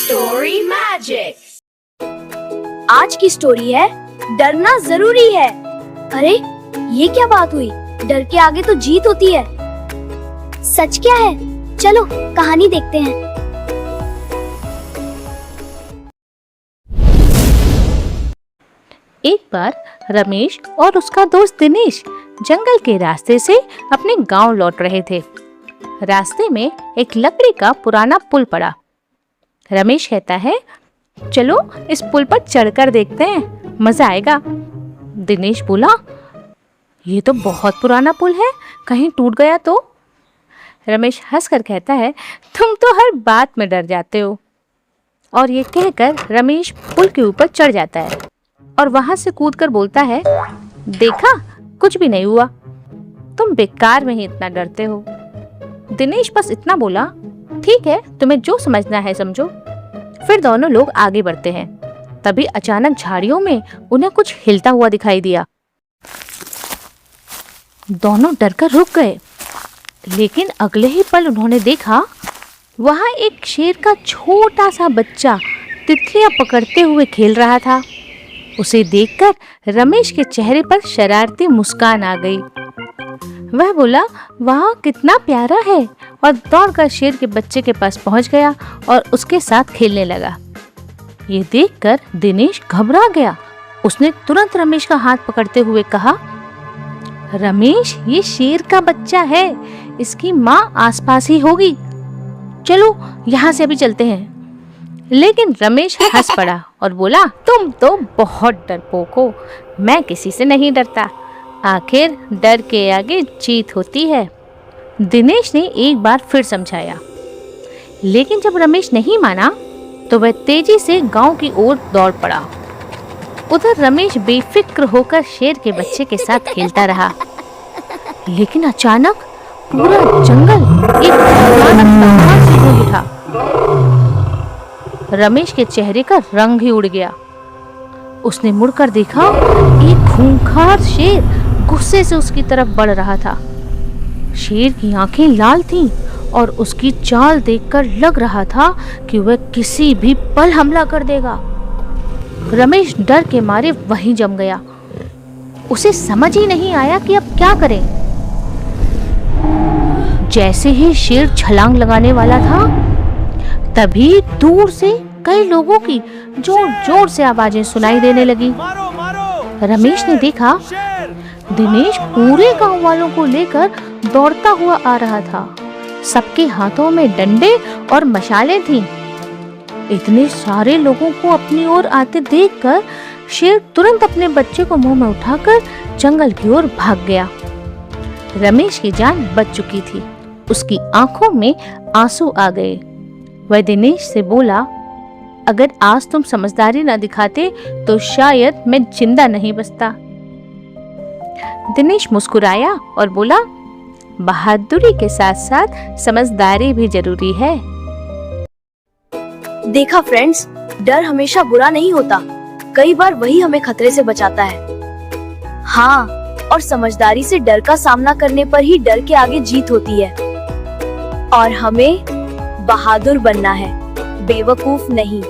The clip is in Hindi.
Story magic. आज की स्टोरी है डरना जरूरी है। अरे ये क्या बात हुई? डर के आगे तो जीत होती है। सच क्या है? चलो कहानी देखते हैं। एक बार रमेश और उसका दोस्त दिनेश जंगल के रास्ते से अपने गांव लौट रहे थे। रास्ते में एक लकड़ी का पुराना पुल पड़ा। रमेश कहता है, चलो इस पुल पर चढ़कर देखते हैं, मजा आएगा। दिनेश बोला, ये तो बहुत पुराना पुल है, कहीं टूट गया तो? रमेश हंसकर कहता है, तुम तो हर बात में डर जाते हो। और ये कहकर रमेश पुल के ऊपर चढ़ जाता है और वहां से कूदकर बोलता है, देखा कुछ भी नहीं हुआ, तुम बेकार में ही इतना डरते हो। दिनेश बस इतना बोला, ठीक है, तुम्हें जो समझना है समझो। फिर दोनों लोग आगे बढ़ते हैं। तभी अचानक झाड़ियों में उन्हें कुछ हिलता हुआ दिखाई दिया। दोनों डरकर रुक गए, लेकिन अगले ही पल उन्होंने देखा वहां एक शेर का छोटा सा बच्चा तितलियां पकड़ते हुए खेल रहा था। उसे देखकर रमेश के चेहरे पर शरारती मुस्कान आ गई। वह बोला, वाह कितना प्यारा है, और दौड़कर शेर के बच्चे के पास पहुंच गया और उसके साथ खेलने लगा। ये देखकर दिनेश घबरा गया। उसने तुरंत रमेश का हाथ पकड़ते हुए कहा, रमेश ये शेर का बच्चा है, इसकी माँ आसपास ही होगी, चलो यहाँ से अभी चलते हैं। लेकिन रमेश हंस पड़ा और बोला, तुम तो बहुत डरपोक हो, मैं किसी से नहीं डरता, आखिर डर के आगे जीत होती है। दिनेश ने एक बार फिर समझाया, लेकिन जब रमेश नहीं माना तो वह तेजी से गांव की ओर दौड़ पड़ा। उधर रमेश बेफिक्र होकर शेर के बच्चे के साथ खेलता रहा। लेकिन अचानक पूरा जंगल एक भयानक तूफान से गूंज उठा। रमेश के चेहरे का रंग ही उड़ गया। उसने मुड़कर देखा, एक खूंखार शेर गुस्से से उसकी तरफ बढ़ रहा था। शेर की आंखें लाल थीं और उसकी चाल देखकर लग रहा था कि वह किसी भी पल हमला कर देगा। रमेश डर के मारे वहीं जम गया। उसे समझ ही नहीं आया कि अब क्या करें। जैसे ही शेर छलांग लगाने वाला था, तभी दूर से कई लोगों की जोर जोर से आवाजें सुनाई देने लगी। रमेश ने देखा दिनेश पूरे गांव वालों को लेकर दौड़ता हुआ आ रहा था। सबके हाथों में डंडे और मशालें थीं। इतने सारे लोगों को अपनी ओर आते देखकर शेर तुरंत अपने बच्चे को मुंह में उठाकर जंगल की ओर भाग गया। रमेश की जान बच चुकी थी। उसकी आंखों में आंसू आ गए। वह दिनेश से बोला, अगर आज तुम समझदारी न दिखाते तो शायद मैं जिंदा नहीं बचता। दिनेश मुस्कुराया और बोला, बहादुरी के साथ साथ समझदारी भी जरूरी है। देखा फ्रेंड्स, डर हमेशा बुरा नहीं होता, कई बार वही हमें खतरे से बचाता है। हाँ, और समझदारी से डर का सामना करने पर ही डर के आगे जीत होती है। और हमें बहादुर बनना है, बेवकूफ नहीं।